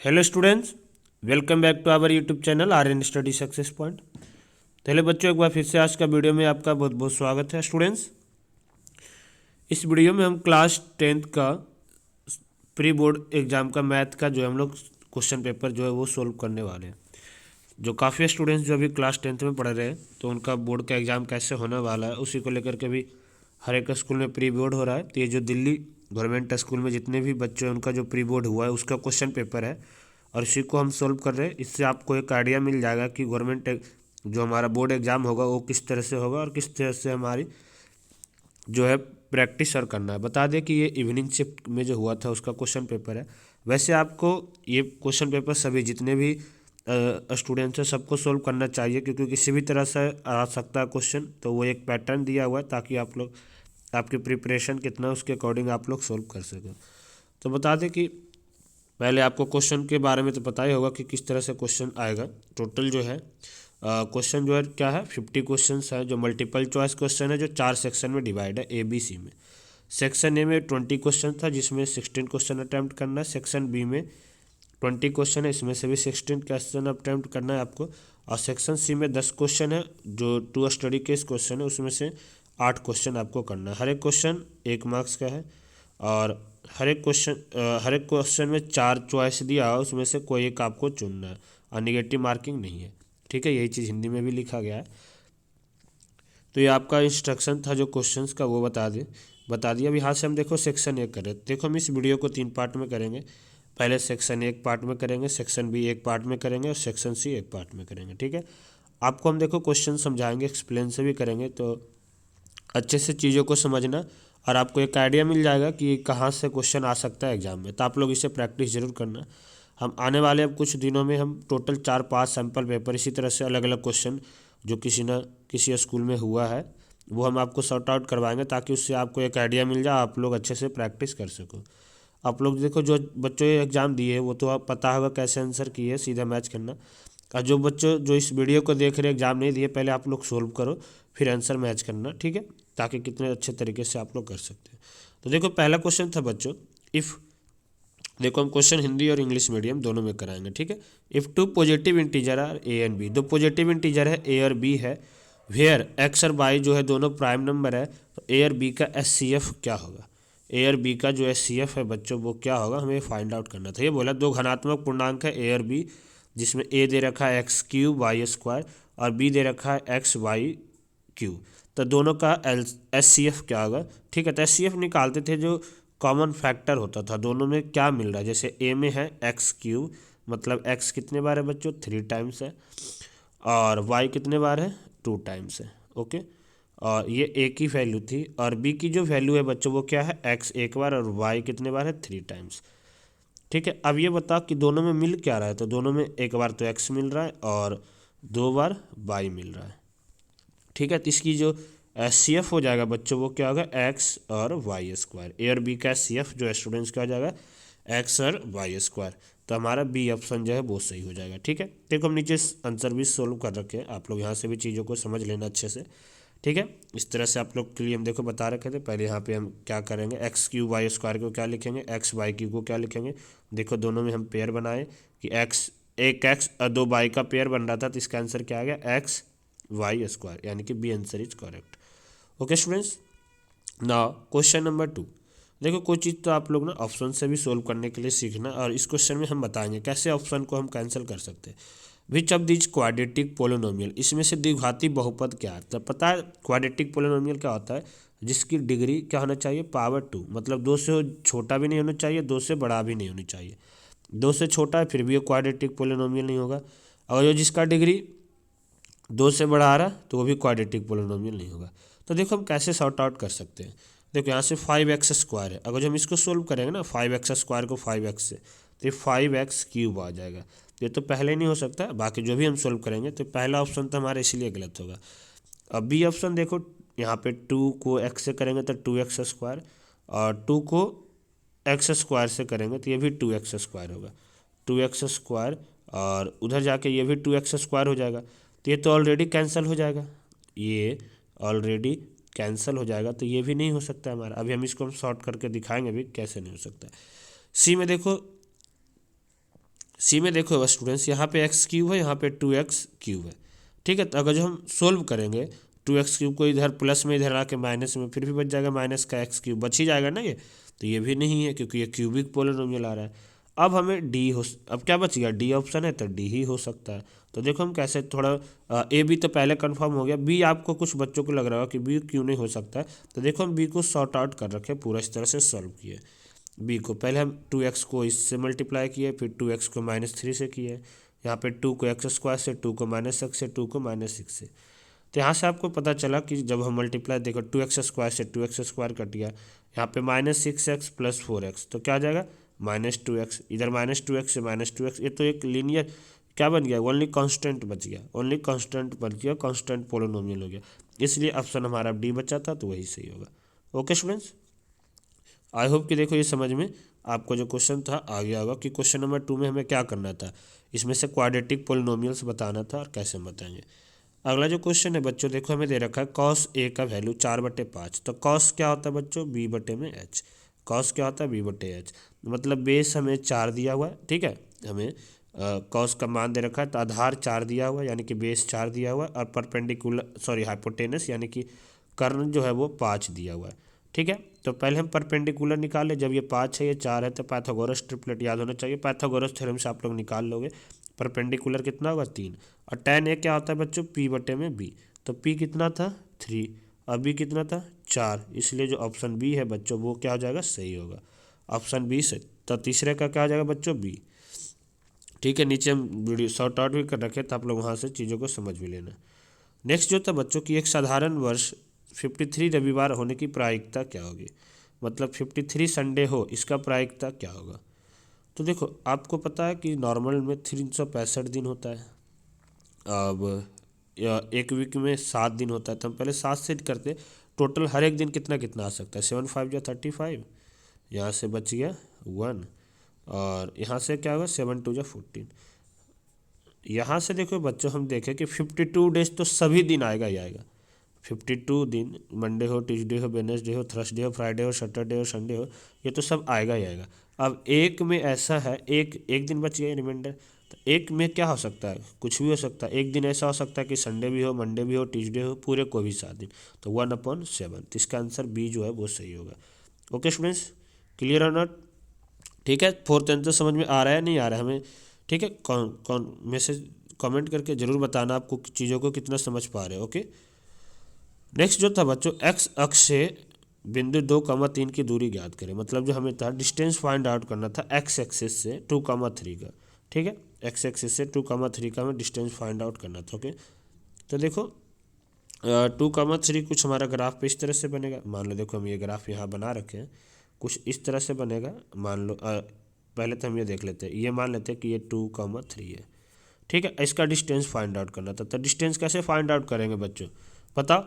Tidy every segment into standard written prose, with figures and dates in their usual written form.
Hello students, welcome back to our YouTube channel R N study success point. पहले बच्चों, एक बार फिर से आज का वीडियो में आपका बहुत बहुत स्वागत है। स्टूडेंट्स, इस वीडियो में हम क्लास 10th का प्री बोर्ड एग्जाम का मैथ का जो हम लोग क्वेश्चन पेपर जो है वो सोल्व करने वाले हैं। जो काफ़ी स्टूडेंट्स जो अभी क्लास 10th में पढ़ रहे हैं, तो उनका बोर्ड का एग्ज़ाम कैसे होने वाला है उसी को लेकर के भी हर एक स्कूल में प्री बोर्ड हो रहा है। तो ये जो दिल्ली गवर्नमेंट स्कूल में जितने भी बच्चे हैं उनका जो प्री बोर्ड हुआ है उसका क्वेश्चन पेपर है और इसी को हम सोल्व कर रहे हैं। इससे आपको एक आइडिया मिल जाएगा कि गवर्नमेंट जो हमारा बोर्ड एग्ज़ाम होगा वो किस तरह से होगा और किस तरह से हमारी जो है प्रैक्टिस और करना है। बता दें कि ये इवनिंग शिफ्ट में जो हुआ था उसका क्वेश्चन पेपर है। वैसे आपको ये क्वेश्चन पेपर सभी जितने भी स्टूडेंट्स हैं सबको सोल्व करना चाहिए, क्योंकि किसी भी तरह से आ सकता है क्वेश्चन। तो वो एक पैटर्न दिया हुआ है ताकि आप लोग आपकी प्रिपरेशन कितना है उसके अकॉर्डिंग आप लोग सोल्व कर सकें। तो बता दें कि पहले आपको क्वेश्चन के बारे में तो पता ही होगा कि किस तरह से क्वेश्चन आएगा। टोटल जो है क्वेश्चन जो है क्या है, 50 क्वेश्चन है जो मल्टीपल चॉइस क्वेश्चन है, जो 4 सेक्शन में डिवाइड है ए बी सी में। सेक्शन ए में 20 क्वेश्चन था जिसमें 16 क्वेश्चन अटैम्प्ट करना है। सेक्शन बी में 20 क्वेश्चन है, इसमें से भी 16 क्वेश्चन अटैम्प्ट करना है आपको। और सेक्शन सी में 10 क्वेश्चन है जो टू स्टडी केस क्वेश्चन है, उसमें से 8 क्वेश्चन आपको करना है। हर एक क्वेश्चन 1 मार्क्स का है और हर एक क्वेश्चन में 4 चॉइस दिया है, उसमें से कोई एक आपको चुनना है और निगेटिव मार्किंग नहीं है। ठीक है, यही चीज़ हिंदी में भी लिखा गया है। तो ये आपका इंस्ट्रक्शन था जो क्वेश्चंस का, वो बता दिया। अभी यहाँ से हम देखो सेक्शन ए करें। देखो हम इस वीडियो को 3 पार्ट में करेंगे। पहले सेक्शन ए एक पार्ट में करेंगे, सेक्शन बी एक पार्ट में करेंगे और सेक्शन सी एक पार्ट में करेंगे। ठीक है, आपको हम देखो क्वेश्चन समझाएंगे, एक्सप्लेन से भी करेंगे, तो अच्छे से चीज़ों को समझना और आपको एक आइडिया मिल जाएगा कि कहाँ से क्वेश्चन आ सकता है एग्जाम में। तो आप लोग इसे प्रैक्टिस जरूर करना। हम आने वाले अब कुछ दिनों में हम टोटल 4-5 सैम्पल पेपर इसी तरह से अलग अलग क्वेश्चन जो किसी न किसी स्कूल में हुआ है वो हम आपको सॉर्ट आउट करवाएंगे, ताकि उससे आपको एक आइडिया मिल जाए, आप लोग अच्छे से प्रैक्टिस कर सको। आप लोग देखो, जो बच्चों ये एग्ज़ाम दिए वो तो आप पता होगा कैसे आंसर किए, सीधा मैच करना। और जो बच्चों जो इस वीडियो को देख रहे एग्ज़ाम नहीं दिए, पहले आप लोग सोल्व करो फिर आंसर मैच करना। ठीक है, ताकि कितने अच्छे तरीके से आप लोग कर सकते हैं। तो देखो पहला क्वेश्चन था बच्चों, इफ़, देखो हम क्वेश्चन हिंदी और इंग्लिश मीडियम दोनों में कराएंगे। ठीक है, if two positive integer are A and B, दो पॉजिटिव इंटीजर है ए और बी है, वेयर एक्स और वाई जो है दोनों प्राइम नंबर है, तो ए और बी का एस सी एफ क्या होगा। ए और बी का जो एस सी एफ है बच्चों वो क्या होगा, हमें फाइंड आउट करना था। ये बोला दो घनात्मक पूर्णांक है ए और बी, जिसमें ए दे रखा है एक्स क्यूब वाई स्क्वायर और बी दे रखा है एक्स वाई क्यूब। तो दोनों का एस सी एफ क्या होगा। ठीक है, तो एस सी एफ निकालते थे, जो कॉमन फैक्टर होता था दोनों में क्या मिल रहा है। जैसे ए में है एक्स क्यूब, मतलब एक्स कितने बार है बच्चों, 3 टाइम्स है, और वाई कितने बार है, 2 टाइम्स है। ओके, और ये ए की वैल्यू थी, और बी की जो वैल्यू है बच्चों वो क्या है, एक्स एक बार और वाई कितने बार है, 3 टाइम्स। ठीक है, अब ये बताओ कि दोनों में मिल क्या रहा है। तो दोनों में एक बार तो एक्स मिल रहा है और 2 बार वाई मिल रहा है। ठीक है, तो इसकी जो एस सी एफ हो जाएगा बच्चों वो क्या होगा, एक्स और वाई स्क्वायर। ए और बी का एस सी एफ जो स्टूडेंट्स का हो जाएगा एक्स और वाई स्क्वायर। तो हमारा बी ऑप्शन जो है वो सही हो जाएगा। ठीक है, देखो हम नीचे आंसर भी सोल्व कर रखे हैं, आप लोग यहाँ से भी चीज़ों को समझ लेना अच्छे से। ठीक है, इस तरह से आप लोग के लिए हम देखो बता रखे थे। पहले यहाँ पे हम क्या करेंगे, एक्स क्यू वाई स्क्वायर को क्या लिखेंगे, एक्स वाई क्यू को क्या लिखेंगे। देखो दोनों में हम पेयर बनाए कि एक्स, एक एक्स और 2 वाई का पेयर बन रहा था, तो इसका आंसर क्या आ गया, एक्स वाई स्क्वायर, यानी कि B answer is correct. Okay students, now question number 2। देखो कोई चीज़ तो आप लोग ना ऑप्शन से भी सोल्व करने के लिए सीखना, और इस क्वेश्चन में हम बताएंगे कैसे ऑप्शन को हम कैंसिल कर सकते हैं। Which of these quadratic polynomial, इसमें से द्विघाती बहुपद क्या है। तो पता है क्वाड्रेटिक पोलिनोमियल क्या होता है, जिसकी डिग्री क्या होना चाहिए, पावर 2, मतलब 2 से छोटा भी नहीं होना चाहिए, 2 से बड़ा भी नहीं होनी चाहिए। 2 से छोटा है फिर भी ये क्वाड्रेटिक पोलिनोमियल नहीं होगा, और जो जिसका डिग्री 2 से बढ़ा रहा तो वो भी क्वाड्रेटिक पोलिनोमियल नहीं होगा। तो देखो हम कैसे सॉर्ट आउट कर सकते हैं। देखो यहाँ से 5x स्क्वायर है, अगर जो हम इसको सोल्व करेंगे ना 5x स्क्वायर को 5x से, तो ये 5x क्यूब आ जाएगा। तो ये तो पहले नहीं हो सकता, बाकी जो भी हम सोल्व करेंगे तो पहला ऑप्शन तो हमारा इसीलिए गलत होगा। अब बी ऑप्शन देखो, यहाँ पे 2 को x से करेंगे तो 2x स्क्वायर, और 2 को एक्स स्क्वायर से करेंगे तो ये भी 2x स्क्वायर होगा, 2x स्क्वायर, और उधर जाके ये भी 2x स्क्वायर हो जाएगा। तो ये तो ऑलरेडी कैंसिल हो जाएगा, ये ऑलरेडी कैंसिल हो जाएगा, तो ये भी नहीं हो सकता हमारा। अभी हम इसको हम शॉर्ट करके दिखाएंगे भी कैसे नहीं हो सकता। सी में देखो, सी में देखो स्टूडेंट्स, यहाँ पे एक्स क्यूब है, यहाँ पे 2x क्यूब है। ठीक है, तो अगर जो हम सोल्व करेंगे 2x क्यूब को इधर प्लस में इधर आके माइनस में, फिर भी बच जाएगा माइनस का एक्स क्यूब, बच ही जाएगा ना ये। तो ये भी नहीं है क्योंकि ये क्यूबिक पोलिनोमियल आ रहा है। अब हमें डी हो, अब क्या बच गया, डी ऑप्शन है तो डी ही हो सकता है। तो देखो हम कैसे थोड़ा, ए बी तो पहले कंफर्म हो गया, बी आपको कुछ बच्चों को लग रहा होगा कि बी क्यों नहीं हो सकता है। तो देखो हम बी को सॉर्ट आउट कर रखे, पूरा इस तरह से सॉल्व किए। बी को पहले हम 2x को इससे मल्टीप्लाई किए, फिर 2x को -3 से किए, यहाँ पे 2 को x स्क्वायर से, 2 को -x से, 2 को -6 से। तो यहाँ से आपको पता चला कि जब हम मल्टीप्लाई, देखो 2x स्क्वायर से 2x स्क्वायर कट गया, यहाँ पे -6x + 4x, तो क्या आ जाएगा -2x, इधर -2x से -2x, ये तो एक लीनियर क्या बन गया, ओनली कांस्टेंट बच गया, ओनली कांस्टेंट बच गया, कांस्टेंट पोलिनोमियल हो गया। इसलिए ऑप्शन हमारा डी बचा था, तो वही सही होगा। ओके स्टूडेंट्स, आई होप कि देखो ये समझ में आपको जो क्वेश्चन था आ गया होगा कि क्वेश्चन नंबर 2 में हमें क्या करना था, इसमें से क्वाड्रेटिक पोलिनोमियल्स बताना था और कैसे बताएंगे। अगला जो क्वेश्चन है बच्चों, देखो हमें दे रखा है कॉस ए का वैल्यू 4/5। तो कॉस क्या होता है बच्चों, b/h। कॉस क्या होता है, b/h, मतलब बेस हमें 4 दिया हुआ है। ठीक है, हमें कॉस का मान दे रखा है, तो आधार 4 दिया हुआ है, यानी कि बेस 4 दिया हुआ है, और परपेंडिकुलर सॉरी हाइपोटेनस यानी कि कर्ण जो है वो 5 दिया हुआ है। ठीक है, तो पहले हम परपेंडिकुलर निकाले, जब ये 5 है ये 4 है, तो पाइथागोरस ट्रिपलेट याद होना चाहिए, पाइथागोरस थ्योरम से आप लोग निकाल लोगे। परपेंडिकुलर कितना होगा 3, और tan ए क्या होता है बच्चों, p/b। तो p कितना था 3 और b कितना था 4, इसलिए जो ऑप्शन बी है बच्चों वो क्या हो जाएगा, सही होगा, ऑप्शन बी से। तो तीसरे का क्या हो जाएगा बच्चों, बी। ठीक है, नीचे हम वीडियो शॉर्ट आउट भी कर रखे, तो आप लोग वहाँ से चीज़ों को समझ भी लेना। नेक्स्ट जो था बच्चों की, एक साधारण वर्ष 53 रविवार होने की प्रायिकता क्या होगी, मतलब 53 संडे हो, इसका प्रायिकता क्या होगा। तो देखो आपको पता है कि नॉर्मल में 365 दिन होता है, अब एक वीक में 7 दिन होता है, तो हम पहले 7 से करते, टोटल हर एक दिन कितना कितना आ सकता है, 7 5 या 35, यहाँ से बच गया 1, और यहाँ से क्या होगा 7 2 या 14। यहाँ से देखो बच्चों हम देखें कि 52 डेज तो सभी दिन आएगा ही आएगा, 52 दिन, मंडे हो, ट्यूसडे हो, वेडनेसडे हो, थर्सडे हो, फ्राइडे हो, सैटरडे हो, संडे हो, ये तो सब आएगा ही आएगा। अब एक में ऐसा है, एक एक दिन बच गया रिमाइंडर, तो एक में क्या हो सकता है, कुछ भी हो सकता है। एक दिन ऐसा हो सकता है कि संडे भी हो, मंडे भी हो, ट्यूसडे हो, पूरे को भी 7 दिन, तो 1/7। तो इसका आंसर बी जो है वो सही होगा। ओके स्टूडेंट्स, क्लियर और नॉट। ठीक है, फोर्थ आंसर समझ में आ रहा है नहीं आ रहा है हमें। ठीक है, कौन कौन मैसेज कमेंट करके ज़रूर बताना आपको चीज़ों को कितना समझ पा रहे हो। ओके, नेक्स्ट जो था बच्चों, एक्स अक्ष से बिंदु 2,3 की दूरी ज्ञात करें, मतलब जो हमें था डिस्टेंस फाइंड आउट करना था एक्स एक्सिस से 2,3 का। ठीक है, एक्स एक्सिस से 2,3 का हमें डिस्टेंस फाइंड आउट करना था। ओके, तो देखो 2,3 कुछ हमारा ग्राफ पे इस तरह से बनेगा, मान लो देखो हम ये ग्राफ यहाँ बना रखे हैं, कुछ इस तरह से बनेगा। मान लो पहले तो हम ये देख लेते हैं, ये मान लेते हैं कि ये 2,3 है। ठीक है, इसका डिस्टेंस फाइंड आउट करना था, तो डिस्टेंस कैसे फाइंड आउट करेंगे बच्चों, बताओ।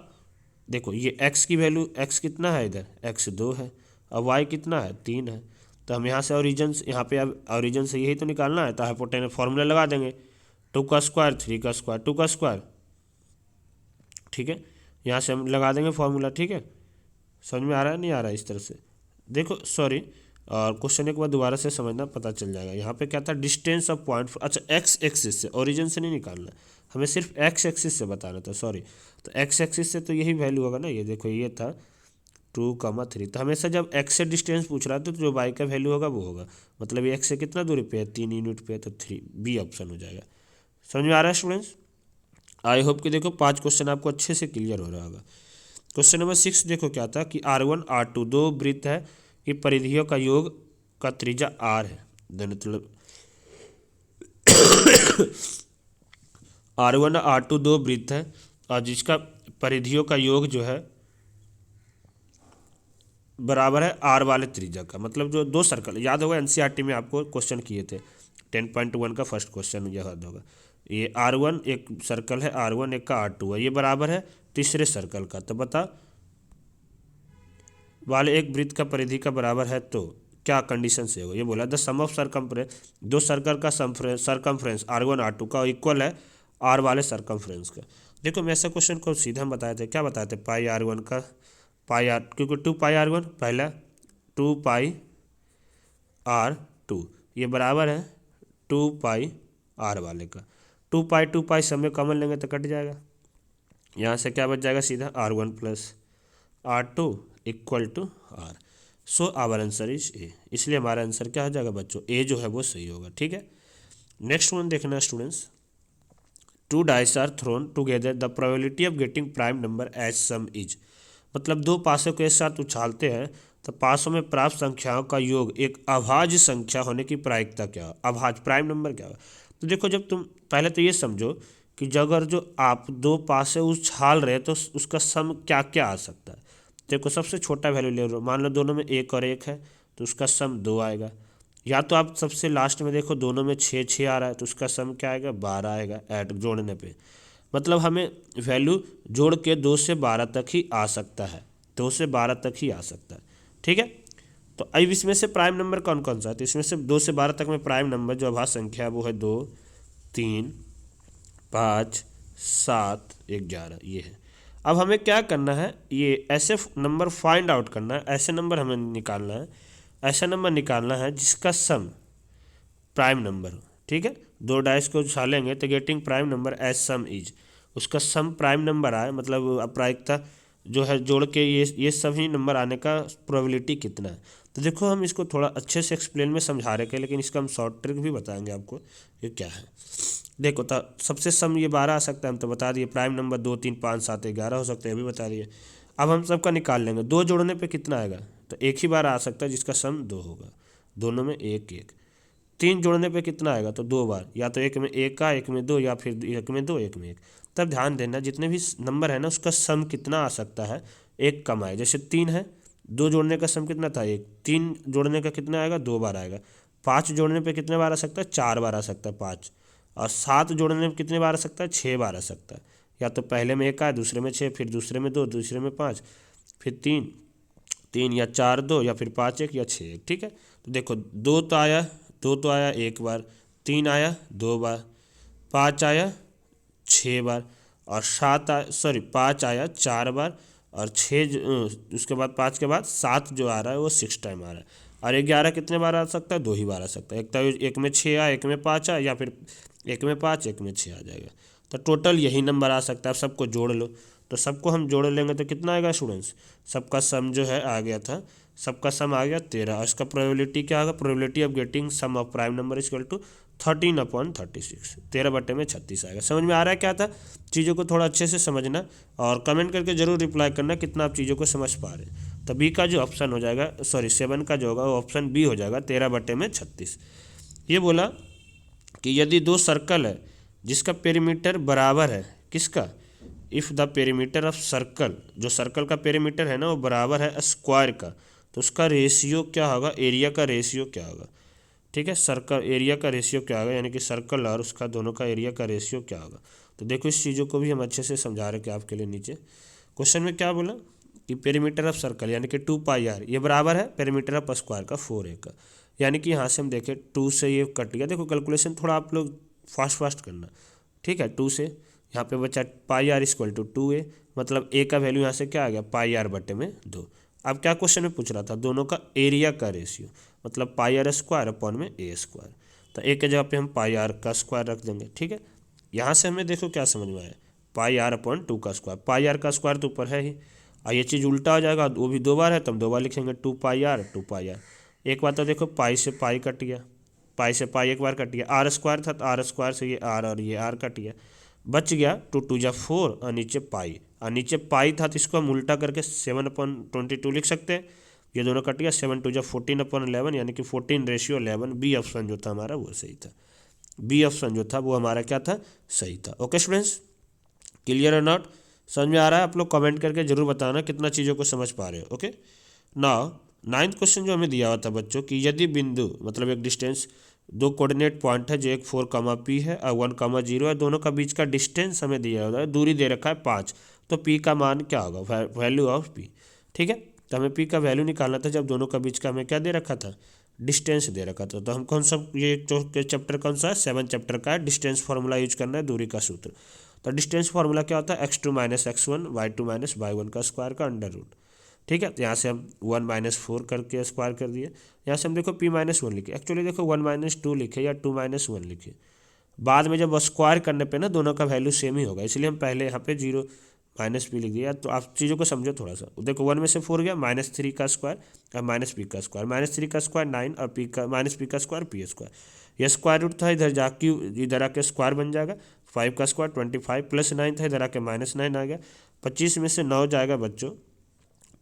देखो ये x की वैल्यू, x कितना है इधर, x 2 है, और y कितना है 3 है, तो हम यहाँ से ओरिजिन, यहाँ पे अब ओरिजिन से यही तो निकालना है, तो हाइपोटेनस फॉर्मूला लगा देंगे, 2 का स्क्वायर 3 का स्क्वायर 2 का स्क्वायर। ठीक है, यहाँ से हम लगा देंगे फॉर्मूला। ठीक है, समझ में आ रहा है नहीं आ रहा है, इस तरह से देखो, सॉरी, और क्वेश्चन एक बार दोबारा से समझना, पता चल जाएगा। यहाँ पे क्या था, डिस्टेंस ऑफ पॉइंट, अच्छा एक्स एक्सिस से, ओरिजिन से नहीं निकालना, हमें सिर्फ एक्स एक्सिस से बताना था, सॉरी। तो एक्स एक्सिस से तो यही वैल्यू होगा ना, ये देखो ये था 2,3, तो हमेशा जब एक्स से डिस्टेंस पूछ रहा था तो जो वाई का वैल्यू होगा वो होगा, मतलब ये एक्स से कितना दूरी पे है, 3 यूनिट पे है, तो 3 बी ऑप्शन हो जाएगा। समझ में आ रहा है स्टूडेंट्स, आई होप कि देखो 5 क्वेश्चन आपको अच्छे से क्लियर हो रहा होगा। क्वेश्चन नंबर 6 देखो क्या था कि R1 R2 दो वृत्त है कि परिधियों का योग का त्रिज्या R है, मतलब R1 R2 दो वृत्त है और जिसका परिधियों का योग जो है बराबर है R वाले त्रिज्या का, मतलब जो दो सर्कल, याद होगा एनसीईआरटी में आपको क्वेश्चन किए थे 10.1 का फर्स्ट क्वेश्चन याद होगा। ये R1 एक सर्कल है, R1 एक का R2 है, ये बराबर है तीसरे सर्कल का, तो बता वाले एक वृत्त का परिधि का बराबर है तो क्या कंडीशन से होगा। ये बोला द सम ऑफ सरकमफ्रेंस, दो सर्कल का सरकमफ्रेंस R1 R2 का इक्वल है R वाले सरकमफ्रेंस का। देखो मैं ऐसा क्वेश्चन को सीधा हम बताए थे, क्या बताए थे, पाई R1 का पाई R, क्योंकि 2πr1 पहला 2πr2 ये बराबर है टू पाई आर वाले का। टू पाई सब में कॉमन लेंगे तो कट जाएगा। यहाँ से क्या बच जाएगा सीधा R1 plus R2 equal to R. So our answer is A. इसलिए हमारा आंसर क्या हो जाएगा बच्चों, ए जो है वो सही होगा। ठीक है, नेक्स्ट वन देखना students. Two dice are thrown together the probability of getting prime number as sum is. मतलब दो पासों को एक साथ उछालते हैं तो पासों में प्राप्त संख्याओं का योग एक अभाज्य संख्या होने की प्रायिकता क्या है, अभाज्य प्राइम नंबर क्या है। तो देखो, जब तुम पहले तो ये समझो कि जब अगर जो आप दो पासे उछाल रहे तो उसका सम क्या क्या आ सकता है। देखो, सबसे छोटा वैल्यू ले लो, मान लो दोनों में एक और एक है तो उसका सम 2 आएगा। या तो आप सबसे लास्ट में देखो दोनों में 6 6 आ रहा है तो उसका सम क्या आएगा, 12 आएगा ऐड जोड़ने पे। मतलब हमें वैल्यू जोड़ के 2 से 12 तक ही आ सकता है, 2 से 12 तक ही आ सकता है। ठीक है, तो अब इसमें से प्राइम नंबर कौन कौन सा है, तो इसमें से 2 से 12 तक में प्राइम नंबर जो अभाज्य संख्या है वो है 2, 3, 5, 7, 11, ये है। अब हमें क्या करना है, ये ऐसे नंबर फाइंड आउट करना है, ऐसे नंबर हमें निकालना है, ऐसा नंबर निकालना है जिसका सम प्राइम नंबर हो। ठीक है, दो डाइस को उछालेंगे तो getting prime number as sum is, उसका सम प्राइम नंबर आए, मतलब अप्रायिकता जो है जोड़ के ये सभी नंबर आने का प्रोबेबिलिटी कितना है। तो देखो, हम इसको थोड़ा अच्छे से एक्सप्लेन में समझा रहे हैं, लेकिन इसका हम शॉर्ट ट्रिक भी बताएंगे आपको ये क्या है। देखो, तो सबसे सम ये 12 आ सकता है, हम तो बता दिए। प्राइम नंबर 2, 3, 5, 7, 11 हो सकते हैं, ये भी बता दिए। अब हम सबका निकाल लेंगे, 2 जोड़ने पे कितना आएगा, तो एक ही बार आ सकता है जिसका सम 2 होगा, दोनों में एक एक। 3 जोड़ने पे कितना आएगा, तो 2 बार, या तो एक में 1 का, एक में 2, या फिर एक में 2, एक में 1। तब ध्यान देना जितने भी नंबर है ना उसका सम कितना आ सकता है, एक कम आए। जैसे 3 है, 2 जोड़ने का सम कितना था, 1, 3 जोड़ने का कितना आएगा, 2 बार आएगा। 5 जोड़ने पे कितने बार आ सकता है, 4 बार आ सकता है 5। और 7 जोड़ने में कितने बार आ सकता है, 6 बार आ सकता है। या तो पहले में 1 आए, दूसरे में 6, फिर दूसरे में 2, दूसरे में 5, फिर 3, 3 या 4 2, या फिर 5 1 या 6 1। ठीक है, तो देखो 2 तो आया, 2 तो आया 1 बार, 3 आया 2 बार, 5 आया 6 बार, और 5 आया 4 बार, और 6 उसके बाद 5 के बाद 7 जो आ रहा है वो 6 टाइम आ रहा है। और 11 कितने बार आ सकता है, 2 ही बार आ सकता है। एक तो एक में 6 आया, एक में 5 आया, या फिर एक में 5, एक में 6 आ जाएगा। तो टोटल यही नंबर आ सकता है। अब सबको जोड़ लो, तो सबको हम जोड़ लेंगे तो कितना आएगा स्टूडेंट्स, सबका सम जो है आ गया था, सबका सम आ गया 13। और इसका प्रोबेबिलिटी क्या होगा, probability of getting sum of prime number equal to 13/36, 13/36 आएगा। समझ में आ रहा है क्या था, चीज़ों को थोड़ा अच्छे से समझना और कमेंट करके जरूर रिप्लाई करना कितना आप चीज़ों को समझ पा रहे हैं। तो बी का जो ऑप्शन हो जाएगा, 7 का जो होगा वो ऑप्शन बी हो जाएगा, 13/36। ये बोला कि यदि दो सर्कल है जिसका पेरीमीटर बराबर है, किसका, if the perimeter of circle, जो सर्कल का पेरीमीटर है ना वो बराबर है स्क्वायर का, तो उसका रेशियो क्या होगा, एरिया का रेशियो क्या होगा। ठीक है, सर्कल एरिया का रेशियो क्या होगा, यानी कि सर्कल और उसका दोनों का एरिया का रेशियो क्या होगा। तो देखो, इस चीज़ों को भी हम अच्छे से समझा रहे हैं आपके लिए। नीचे क्वेश्चन में क्या बोला कि पेरीमीटर ऑफ सर्कल यानी कि 2πr ये बराबर है पेरीमीटर ऑफ स्क्वायर का 4a का। यानी कि यहाँ से हम देखें 2 से ये कट गया। देखो, कैलकुलेशन थोड़ा आप लोग फास्ट करना। ठीक है, 2 से यहाँ पे बचा πr इक्वल टू 2a, मतलब a का वैल्यू यहाँ से क्या आ गया, πr/2। अब क्या क्वेश्चन में पूछ रहा था, दोनों का एरिया का रेशियो, मतलब πr² अपॉन में a²। तो a के जगह पे हम πr का स्क्वायर रख देंगे। ठीक है, यहाँ से हमें देखो क्या समझ में आया, πr/2 का स्क्वायर, πr का स्क्वायर तो ऊपर है ही, और ये चीज़ उल्टा हो जाएगा, वो भी 2 बार है तो हम 2 बार लिखेंगे 2πr। एक बार तो देखो पाई से पाई कट गया, पाई से पाई एक बार कट गया, r² था तो r² से ये r और ये r कट गया, बच गया 2 2 जा 4 और नीचे पाई, और नीचे पाई था तो इसको हम उल्टा करके 7/22 लिख सकते हैं। ये दोनों कट गया, 7 2 जा 14/11, यानी कि 14:11। बी ऑप्शन जो था हमारा वो सही था, बी ऑप्शन जो था वो हमारा क्या था, सही था। ओके स्टूडेंट्स, क्लियर और नॉट, समझ में आ रहा है, आप लोग कमेंट करके जरूर बताना कितना चीज़ों को समझ पा रहे हो। ओके, नाउ 9th क्वेश्चन जो हमें दिया हुआ था बच्चों कि यदि बिंदु, मतलब एक डिस्टेंस, दो कोऑर्डिनेट पॉइंट है जो एक 4, P है और 1, 0 है, दोनों का बीच का डिस्टेंस हमें दिया हुआ है, दूरी दे रखा है 5, तो P का मान क्या होगा, वैल्यू ऑफ P। ठीक है, तो हमें P का वैल्यू निकालना था जब दोनों का बीच का हमें क्या दे रखा था, डिस्टेंस दे रखा था। तो हम कौन सा, ये चैप्टर कौन सा है, 7 चैप्टर का है, डिस्टेंस फार्मूला यूज करना है, दूरी का सूत्र। तो डिस्टेंस फार्मूला क्या होता है, x2 - x1 y2 - y1 का स्क्वायर का अंडर रूट। ठीक है। तो यहाँ से हम 1 - 4 करके स्क्वायर कर दिए। यहाँ से हम देखो p-1 लिखे, एक्चुअली देखो 1 - 2 लिखे या 2 - 1 लिखे, बाद में जब स्क्वायर करने पे ना दोनों का वैल्यू सेम ही होगा, इसलिए हम पहले यहाँ पे 0 -p लिख दिया। तो आप चीज़ों को समझो थोड़ा सा। देखो 1 में से 4 गया, -3 का स्क्वायर और -p का स्क्वायर, -3 का स्क्वायर 9 और p का स्क्वायर p स्क्वायर। यह स्क्वायर रूट था, इधर जाके इधर आके स्क्वायर बन जाएगा। 5 का स्क्वायर 25 प्लस 9 था, इधर आके -9 आ गया। 25 में से 9 जाएगा बच्चों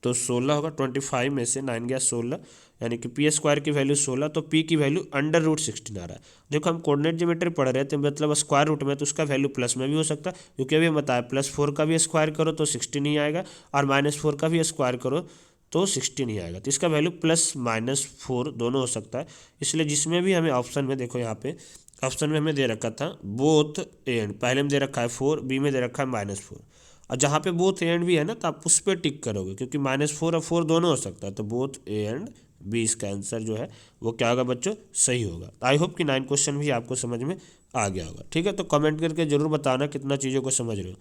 तो 16 होगा। 25 में से 9 गया 16, यानी कि पी स्क्वायर की वैल्यू 16, तो पी की वैल्यू √16 आ रहा है। देखो हम कोऑर्डिनेट ज्योमेट्री पढ़ रहे थे, मतलब स्क्वायर रूट में, तो उसका वैल्यू प्लस में भी हो सकता है, क्योंकि अभी हम बताया +4 का भी स्क्वायर करो तो 16 ही आएगा, और -4 का भी स्क्वायर करो तो 16 ही आएगा। तो इसका वैल्यू +-4 दोनों हो सकता है। इसलिए जिसमें भी हमें ऑप्शन में, देखो यहाँ पे ऑप्शन में हमें दे रखा था बोथ एंड, पहले में दे रखा है 4, बी में दे रखा है -4, और जहाँ पे बोथ ए एंड बी है ना, तो आप उस पर टिक करोगे, क्योंकि -4 और 4 दोनों हो सकता है। तो बोथ ए एंड बी, इसका आंसर जो है वो क्या होगा बच्चों, सही होगा। आई होप कि 9 क्वेश्चन भी आपको समझ में आ गया होगा। ठीक है, तो कमेंट करके जरूर बताना कितना चीज़ों को समझ रहे हो।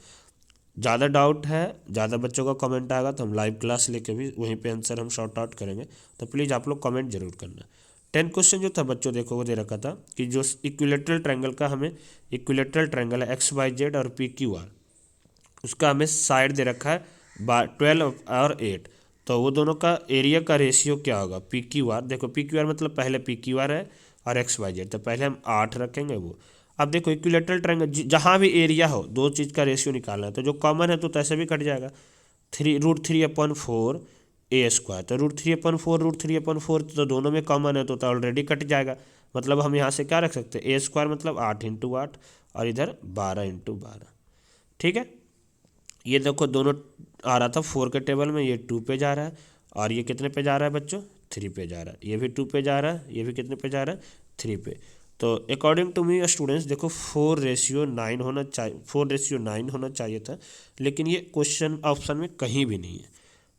ज़्यादा डाउट है, ज़्यादा बच्चों का कमेंट आएगा तो हम लाइव क्लास लेके भी वहीं पे आंसर हम शॉर्ट आउट करेंगे, तो प्लीज़ आप लोग कमेंट जरूर करना। 10 क्वेश्चन जो था बच्चों, देखो वो दे रखा था कि जो इक्विलेटरल ट्रायंगल का, हमें इक्विलेटरल ट्रायंगल है XYZ और PQR, उसका हमें साइड दे रखा है 12 और 8, तो वो दोनों का एरिया का रेशियो क्या होगा PQR। देखो PQR मतलब पहले PQR है और XYZ, तो पहले हम 8 रखेंगे वो। अब देखो इक्विलेटरल ट्रायंगल जहाँ भी एरिया हो, दो चीज़ का रेशियो निकालना है, तो जो कॉमन है तो ऐसे भी कट जाएगा। √3/4 ए स्क्वायर, तो √3/4 तो दोनों में कॉमन है तो ऑलरेडी कट जाएगा। मतलब हम यहाँ से क्या रख सकते हैं, A² मतलब 8 × 8 और इधर 12 × 12। ठीक है, ये देखो दोनों आ रहा था 4 के टेबल में, ये 2 पे जा रहा है, और ये कितने पे जा रहा है बच्चों, 3 पे जा रहा है। ये भी 2 पे जा रहा है, ये भी कितने पे जा रहा है, 3 पे। तो अकॉर्डिंग टू मी स्टूडेंट्स, देखो 4:9 होना चाहिए, 4:9 होना चाहिए था, लेकिन ये क्वेश्चन ऑप्शन में कहीं भी नहीं है।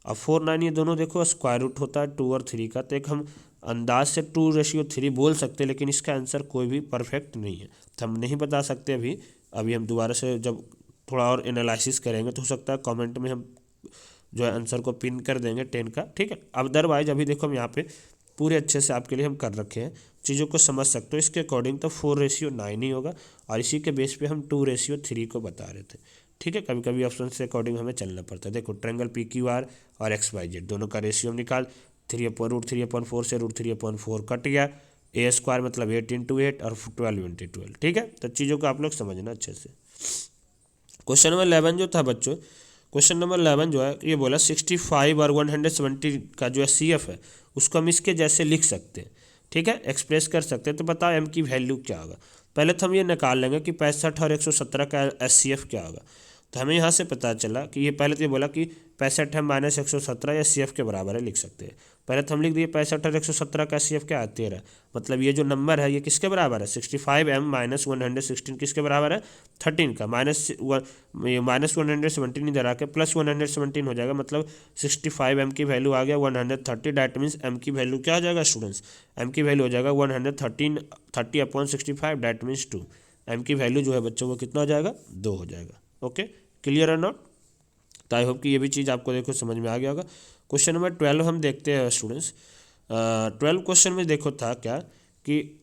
अब 4/9 ये दोनों देखो स्क्वायर रूट होता है 2 और 3 का, तो एक हम अंदाज से 2:3 बोल सकते हैं, लेकिन इसका आंसर कोई भी परफेक्ट नहीं है, तो हम नहीं बता सकते अभी। अभी हम दोबारा से जब थोड़ा और एनालिसिस करेंगे तो हो सकता है कमेंट में हम जो है आंसर को पिन कर देंगे 10 का। ठीक है, अब अदरवाइज अभी देखो हम यहाँ पे पूरे अच्छे से आपके लिए हम कर रखे हैं, चीज़ों को समझ सकते हो। इसके अकॉर्डिंग तो 4:9 ही होगा, और इसी के बेस पे हम 2:3 को बता रहे थे। ठीक है, कभी कभी ऑप्शन से अकॉर्डिंग हमें चलना पड़ता है। देखो ट्रायंगल PQR और XYZ दोनों का रेशियो हम निकाल, 3/√3/4 से √3/4 कट गया, A² मतलब 8 × 8 और 12 × 12। ठीक है, तो चीज़ों को आप लोग समझना अच्छे से। क्वेश्चन नंबर 11 जो था बच्चों, क्वेश्चन नंबर 11 जो है ये बोला 65 और 170 का जो है CF है, उसको हम इसके जैसे लिख सकते हैं। ठीक है, एक्सप्रेस कर सकते हैं। तो बताओ M की वैल्यू क्या होगा। पहले तो हम ये निकाल लेंगे कि 65 और 117 का SCF क्या होगा। तो हमें यहाँ से पता चला कि ये पहले तो ये बोला कि 65 है -117 या CF के बराबर है, लिख सकते हैं। पहले तो हम लिख दिए 65 और 117 का CF क्या है, 13। मतलब ये जो नंबर है ये किसके बराबर है, 65M - 116 किसके बराबर है, 13 का। -117 इधर आके +117 हो जाएगा, मतलब 65M की वैल्यू आ गया 130। डैट मीन्स M की वैल्यू क्या हो जाएगा स्टूडेंट्स, M की वैल्यू हो जाएगा 130/65, डैट मीन्स 2। M की वैल्यू जो है बच्चों को कितना हो जाएगा, 2 हो जाएगा। ओके, क्लियर और नॉट। तो आई होप कि ये भी चीज़ आपको देखो समझ में आ गया होगा। क्वेश्चन नंबर 12 हम देखते हैं स्टूडेंट्स। 12 क्वेश्चन में देखो था क्या कि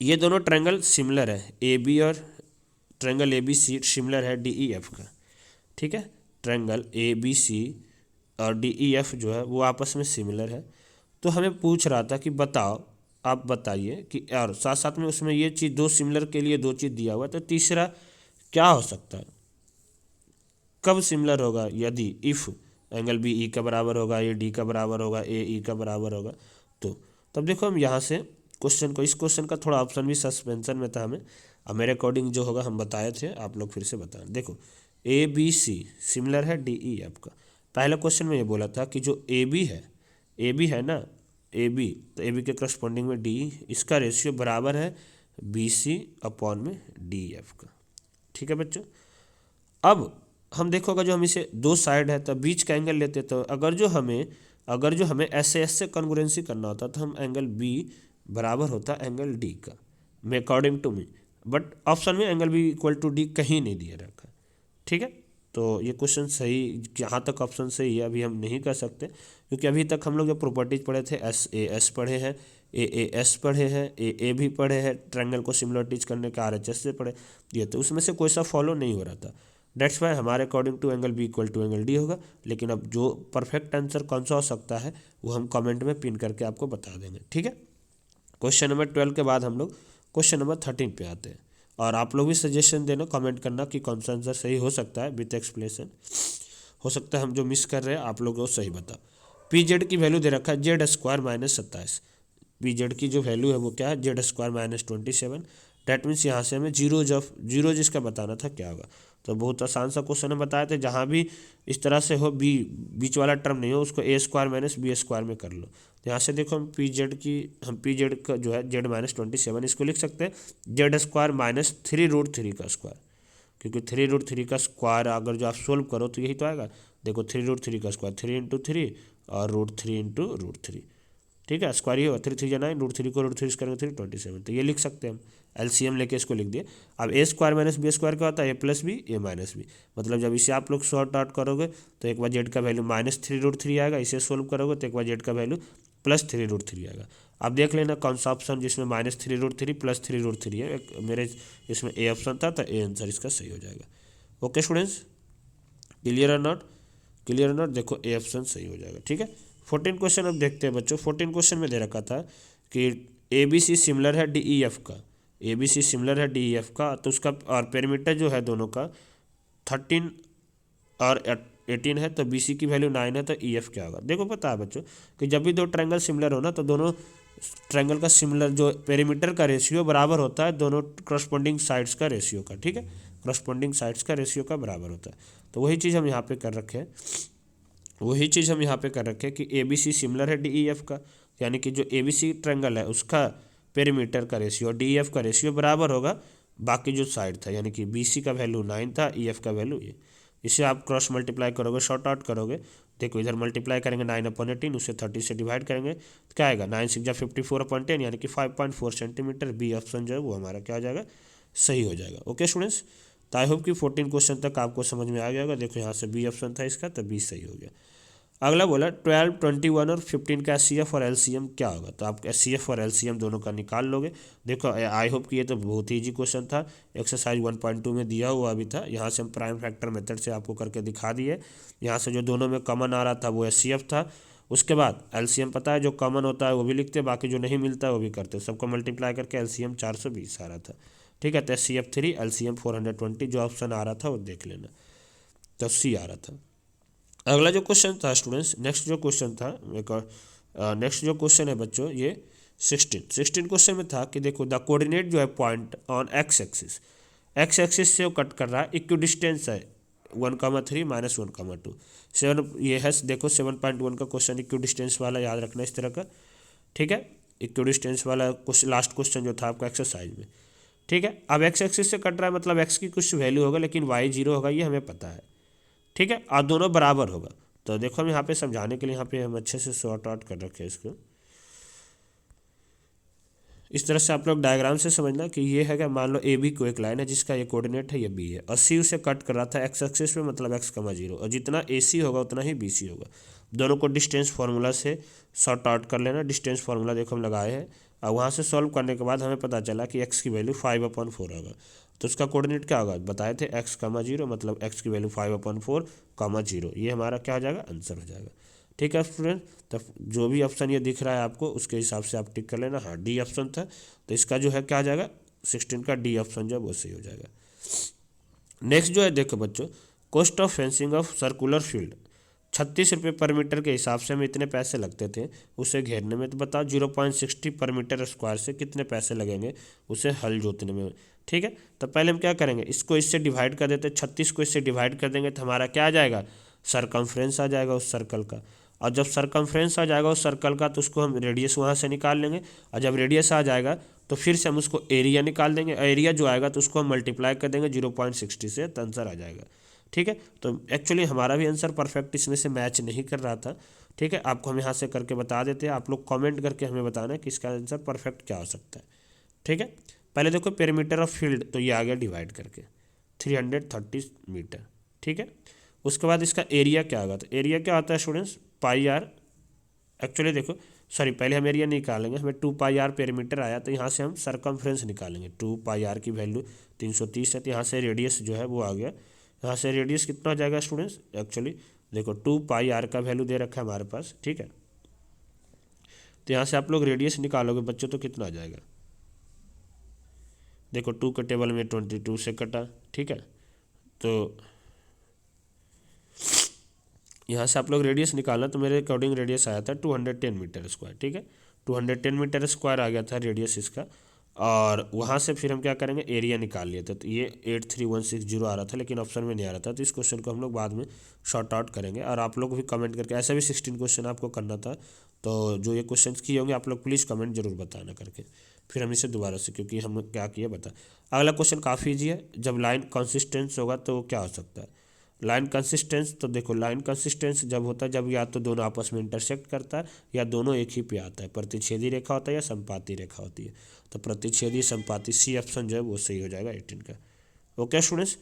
ये दोनों ट्रायंगल सिमिलर है, AB और ट्रायंगल ABC सिमिलर है DEF का। ठीक है, ट्रायंगल ABC और DEF जो है वो आपस में सिमिलर है। तो हमें पूछ रहा था कि बताओ, आप बताइए कि, और साथ साथ में उसमें ये चीज़, दो सिमिलर के लिए दो चीज़ दिया हुआ है, तो तीसरा क्या हो सकता है, कब सिमिलर होगा, यदि इफ़ एंगल BE का बराबर होगा, AD का बराबर होगा, AE का बराबर होगा। तो तब देखो हम यहाँ से क्वेश्चन को, इस क्वेश्चन का थोड़ा ऑप्शन भी सस्पेंशन में था हमें, अब मेरे अकॉर्डिंग जो होगा हम बताए थे, आप लोग फिर से बताएं। देखो ABC सिमिलर है DEF का। पहले क्वेश्चन में ये बोला था कि जो AB है ना, AB, तो AB के करस्पॉन्डिंग में DE, इसका रेशियो बराबर है BC/में DEF का। ठीक है बच्चों, अब हम देखोगे जो हम इसे दो साइड है तो बीच का एंगल लेते, तो अगर जो हमें ऐसे कॉन्ग्रुएंसी करना होता तो हम एंगल B बराबर होता एंगल D का, मैं according to me. But option में एंगल B = D कहीं नहीं दिया रखा। ठीक है, तो ये क्वेश्चन सही, जहाँ तक ऑप्शन सही है अभी हम नहीं कर सकते, क्योंकि अभी तक हम लोग जो प्रॉपर्टीज पढ़े थे, SAS पढ़े हैं, AAS पढ़े हैं, AA भी पढ़े हैं, ट्रायंगल को सिमिलरिटीज करने का RHS से पढ़े, ये तो उसमें से कोई सा फॉलो नहीं हो रहा था। डेट्स वाई हमारे according to angle B equal to angle D होगा। लेकिन अब जो परफेक्ट आंसर कौन सा हो सकता है वो हम कमेंट में पिन करके आपको बता देंगे, ठीक है। क्वेश्चन नंबर 12 के बाद हम लोग क्वेश्चन नंबर 13 पे आते हैं, और आप लोग भी सजेशन देना, कमेंट करना कि कौन सा आंसर सही हो सकता है विथ एक्सप्लेनेशन। हो सकता है हम जो मिस कर रहे हैं आप लोग वो सही बताओ। PZ की वैल्यू दे रखा है Z² माइनस 27। PZ की जो वैल्यू है वो क्या है, Z² माइनस 27। डैट मीन्स यहाँ से हमें जीरो जिसका बताना था क्या होगा। तो बहुत आसान सा क्वेश्चन हम बताए थे, जहाँ भी इस तरह से हो बीच वाला टर्म नहीं हो उसको A² माइनस B² में कर लो। तो यहाँ से देखो हम PZ का जो है Z माइनस 27 इसको लिख सकते हैं Z² माइनस 3√3 का स्क्वायर, क्योंकि 3√3 का स्क्वायर अगर जो आप सोल्व करो तो यही तो आएगा। देखो 3√3 का स्क्वायर 3 इंटू 3 और √3 इंटू √3, ठीक है। स्क्वायर ये होगा 3 3 9, √3 को √3 करेंगे 327, तो ये लिख सकते हैं हम। LCM लेके इसको लिख दिए। अब A² माइनस B² क्या होता है, A plus B A minus B. मतलब जब इसे आप लोग सॉर्ट आउट करोगे तो एक बार Z का वैल्यू माइनस 3√3 आएगा, इसे सोल्व करोगे तो एक बार Z का वैल्यू प्लस 3√3 आएगा। आप देख लेना कौन सा ऑप्शन जिसमें माइनस 3√3 प्लस 3√3 है। मेरे इसमें A ऑप्शन था तो A आंसर इसका सही हो जाएगा। ओके स्टूडेंट्स, क्लियर और नॉट, क्लियर और नॉट, देखो A ऑप्शन सही हो जाएगा, ठीक है। 14 क्वेश्चन अब देखते हैं बच्चों। 14 क्वेश्चन में दे रखा था कि ABC सिमिलर है DEF का, ABC सिमिलर है DEF का, तो उसका और पेरीमीटर जो है दोनों का 13 और 18 है, तो BC की वैल्यू 9 है, तो EF क्या होगा। देखो पता है बच्चों कि जब भी दो ट्रायंगल सिमिलर हो ना तो दोनों ट्रायंगल का सिमिलर जो पेरीमीटर का रेशियो बराबर होता है दोनों करस्पॉन्डिंग साइड्स का रेशियो का, ठीक है। करस्पॉन्डिंग साइड्स का रेशियो का बराबर होता है। तो वही चीज़ हम यहाँ पे कर रखे हैं, वही चीज़ हम यहाँ पे कर रखे हैं कि ABC सिमिलर है DEF का, यानी कि जो ABC ट्रायंगल है उसका पेरीमीटर का रेशियो और DEF का रेशियो बराबर होगा बाकी जो साइड था, यानी कि BC का वैल्यू 9 था, EF का वैल्यू ये। इसे आप क्रॉस मल्टीप्लाई करोगे, शॉर्ट आउट करोगे, देखो इधर मल्टीप्लाई करेंगे 9/18, उसे 30 से डिवाइड करेंगे तो क्या आएगा 9 6 54/10, यानी कि 5.4 सेंटीमीटर। बी ऑप्शन जो है वो हमारा क्या हो जाएगा, सही हो जाएगा। ओके स्टूडेंट्स, तो आई होप कि 14 क्वेश्चन तक आपको समझ में आ गया होगा। देखो यहाँ से बी ऑप्शन था इसका, तो बी सही हो गया। अगला बोला 12, 21 और 15 का SCF और LCM क्या होगा। तो आप SCF और LCM दोनों का निकाल लोगे। देखो आई होप कि ये तो बहुत ही ईजी क्वेश्चन था, एक्सरसाइज 1.2 में दिया हुआ भी था। यहाँ से हम प्राइम फैक्टर मेथड से आपको करके दिखा दिए। यहाँ से जो दोनों में कॉमन आ रहा था वो SCF था। उसके बाद LCM पता है, जो कॉमन होता है वो भी लिखते, बाकी जो नहीं मिलता है वो भी करते। सबको मल्टीप्लाई करके LCM 420 आ रहा था, ठीक है। तो SCF 3, LCM 420, जो ऑप्शन आ रहा था वो देख लेना, तो C आ रहा था। अगला जो क्वेश्चन था स्टूडेंट्स, नेक्स्ट जो क्वेश्चन था एक और नेक्स्ट जो क्वेश्चन है बच्चों ये 16 क्वेश्चन में था कि देखो द कोऑर्डिनेट जो है पॉइंट ऑन एक्स एक्सिस से वो कट कर रहा है, इक्व डिस्टेंस है 1,3 माइनस 1,2 7, ये है देखो 7.1 का क्वेश्चन इक्व डिस्टेंस वाला याद रखना इस तरह का, ठीक है। इक्व डिस्टेंस वाला लास्ट क्वेश्चन जो था आपका एक्सरसाइज में, ठीक है। अब एक्स एक्सिस से कट रहा है मतलब एक्स की कुछ वैल्यू होगा लेकिन वाई 0 होगा, ये हमें पता है, ठीक है। और दोनों बराबर होगा। तो देखो हम यहाँ पे समझाने के लिए यहाँ पे हम अच्छे से सॉर्ट आउट कर रखे हैं इसको। इस तरह से आप लोग डायग्राम से समझना कि ये है कि मान लो AB को एक लाइन है जिसका ये कोऑर्डिनेट है, ये B है, और C उसे कट कर रहा था एक्स एक्सिस पे, मतलब x,0, और जितना AC होगा उतना ही BC होगा। दोनों को डिस्टेंस फार्मूला से सॉर्ट आउट कर लेना। डिस्टेंस फार्मूला देखो हम लगाए हैं, और वहाँ से सॉल्व करने के बाद हमें पता चला कि x की वैल्यू 5/4 होगा। तो उसका कोऑर्डिनेट क्या होगा, बताए थे x,0, मतलब x की वैल्यू 5/4, 0, ये हमारा क्या हो जाएगा, आंसर हो जाएगा, ठीक है स्टूडेंट। तो जो भी ऑप्शन ये दिख रहा है आपको उसके हिसाब से आप टिक कर लेना। हाँ डी ऑप्शन था, तो इसका जो है क्या आ जाएगा 16 का डी ऑप्शन जो है वो सही हो जाएगा। नेक्स्ट जो है देखो बच्चों, cost of fencing of circular field 36 रुपये पर मीटर के हिसाब से हमें इतने पैसे लगते थे उसे घेरने में। तो बताओ 0.60 पर मीटर स्क्वायर से कितने पैसे लगेंगे उसे हल जोतने में, ठीक है। तो पहले हम क्या करेंगे, इसको इससे डिवाइड कर देते, 36 को इससे डिवाइड कर देंगे तो हमारा क्या आ जाएगा, सरकमफ्रेंस आ जाएगा उस सर्कल का। और जब सरकमफ्रेंस आ जाएगा उस सर्कल का तो उसको हम रेडियस वहाँ से निकाल लेंगे, और जब रेडियस आ जाएगा तो फिर से हम उसको एरिया निकाल देंगे। एरिया जो आएगा तो उसको हम मल्टीप्लाई कर देंगे 0.60 से, तो आंसर आ जाएगा, ठीक है। तो एक्चुअली हमारा भी आंसर परफेक्ट इसमें से मैच नहीं कर रहा था, ठीक है। आपको हम यहाँ से करके बता देते हैं, आप लोग कमेंट करके हमें बताना है कि इसका आंसर परफेक्ट क्या हो सकता है, ठीक है। पहले देखो पेरीमीटर ऑफ फील्ड, तो ये आ गया डिवाइड करके 330 मीटर, ठीक है। उसके बाद इसका एरिया क्या होगा, तो एरिया क्या होता है स्टूडेंट्स, पाई आर। एक्चुअली देखो सॉरी, पहले हम एरिया निकालेंगे, हमें 2 पाई आर पेरीमीटर आया, तो यहाँ से हम सरकमफ्रेंस निकालेंगे। 2 पाई आर की वैल्यू 330 है, तो यहाँ से रेडियस जो है वो आ गया। यहाँ से रेडियस कितना हो जाएगा स्टूडेंट्स, एक्चुअली देखो 2 पाई आर का वैल्यू दे रखा है हमारे पास, ठीक है। तो यहाँ से आप लोग रेडियस निकालोगे बच्चों, तो कितना आ जाएगा, देखो 2 के टेबल में 22 से कटा, ठीक है। तो यहाँ से आप लोग रेडियस निकालना, तो मेरे अकॉर्डिंग रेडियस आया था 210 मीटर स्क्वायर, ठीक है। 210 मीटर स्क्वायर आ गया था रेडियस इसका। और वहाँ से फिर हम क्या करेंगे, एरिया निकाल लिए थे, तो ये 83160 आ रहा था, लेकिन ऑप्शन में नहीं आ रहा था, तो इस क्वेश्चन को हम लोग बाद में शॉर्ट आउट करेंगे। और आप लोग भी कमेंट करके, ऐसा भी 16 क्वेश्चन आपको करना था, तो जो ये क्वेश्चन किए होंगे आप लोग प्लीज़ कमेंट जरूर बताना करके, फिर हम इसे दोबारा से, क्योंकि हम क्या किए बता। अगला क्वेश्चन काफ़ी ईजी है, जब लाइन कंसिस्टेंस होगा तो क्या हो सकता है। लाइन कंसिस्टेंस, तो देखो लाइन कंसिस्टेंस जब होता है जब या तो दोनों आपस में इंटरसेक्ट करता है या दोनों एक ही पे आता है, प्रतिच्छेदी रेखा होता है या संपाती रेखा होती है। तो प्रतिच्छेदी संपाती, सी ऑप्शन जो है वो सही हो जाएगा 18 का। ओके स्टूडेंट्स,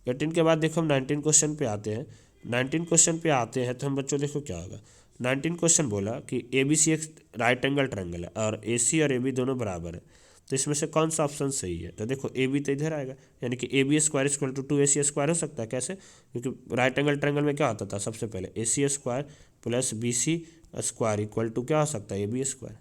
18 के बाद देखो हम 19 क्वेश्चन पे आते हैं। 19 क्वेश्चन पे आते हैं तो हम बच्चों देखो क्या होगा। 19 क्वेश्चन बोला कि ए बी सी एक राइट एंगल ट्रायंगल है और ए सी और ए बी दोनों बराबर है, तो इसमें से कौन सा ऑप्शन सही है। तो देखो ए बी तो इधर आएगा, यानी कि A B square equal to 2 AC square हो सकता है। कैसे, क्योंकि राइट एंगल ट्रायंगल में क्या होता था, सबसे पहले AC square plus BC square equal to क्या हो सकता है, AB स्क्वायर।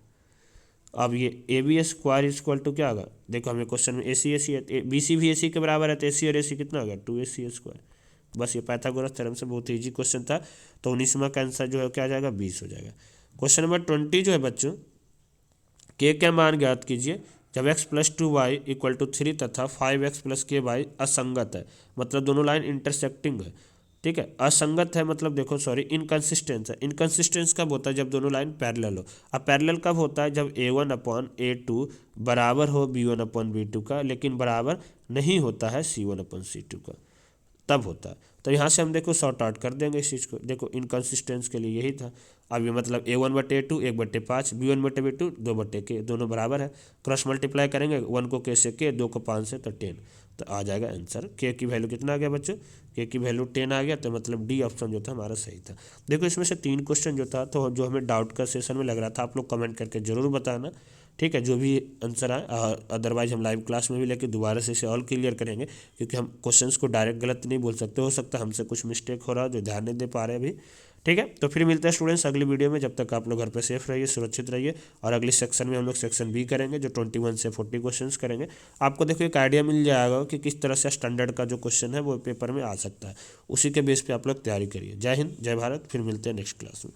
अब ये AB स्क्वायर इक्वल टू क्या होगा, देखो हमें क्वेश्चन में AC है, BC भी AC के बराबर है, तो AC और AC कितना होगा 2AC स्क्वायर। बस ये पाइथागोरस थ्योरम से बहुत ईजी क्वेश्चन था, तो 19वां का आंसर जो है क्या आ जाएगा, 20 हो जाएगा। क्वेश्चन नंबर 20 जो है बच्चों, के क्या मान ज्ञात कीजिए जब x + 2y = 3 तथा 5x + ky असंगत है, मतलब दोनों लाइन इंटरसेक्टिंग है, ठीक है। असंगत है मतलब देखो सॉरी इनकंसिस्टेंस है। इनकंसिस्टेंस कब होता है, जब दोनों लाइन पैरेलल हो। अब पैरेलल कब होता है, जब A1/A2 बराबर हो B1/B2 का, लेकिन बराबर नहीं होता है C1/C2 का, तब होता है। तो यहाँ से हम देखो शॉर्ट आउट कर देंगे इस चीज़ को। देखो इनकंसिस्टेंस के लिए यही था। अब ये मतलब A1/A2 1/5, B1/B2 2/K, दोनों बराबर है। क्रॉस मल्टीप्लाई करेंगे, 1 को K से K, 2 को 5 से, तो 10, तो आ जाएगा आंसर। K की वैल्यू कितना आ गया बच्चों, K की वैल्यू 10 आ गया, तो मतलब डी ऑप्शन जो था हमारा सही था। देखो इसमें से 3 क्वेश्चन जो था, तो जो हमें डाउट का सेशन में लग रहा था, आप लोग कमेंट करके जरूर बताना, ठीक है, जो भी आंसर आए। अदरवाइज हम लाइव क्लास में भी लेके दोबारा से इसे ऑल क्लियर करेंगे, क्योंकि हम क्वेश्चंस को डायरेक्ट गलत नहीं बोल सकते, हो सकता है हमसे कुछ मिस्टेक हो रहा है जो ध्यान नहीं दे पा रहे अभी, ठीक है। तो फिर मिलते हैं स्टूडेंट्स अगली वीडियो में, जब तक आप लोग घर पे सेफ रहिए, सुरक्षित रहिए। और अगले सेक्शन में हम लोग सेक्शन बी करेंगे, जो 21 से 40 क्वेश्चंस करेंगे। आपको देखो एक आइडिया मिल जाएगा कि किस तरह से स्टैंडर्ड का जो क्वेश्चन है वो पेपर में आ सकता है, उसी के बेस पे आप लोग तैयारी करिए। जय हिंद, जय भारत, फिर मिलते हैं नेक्स्ट क्लास में।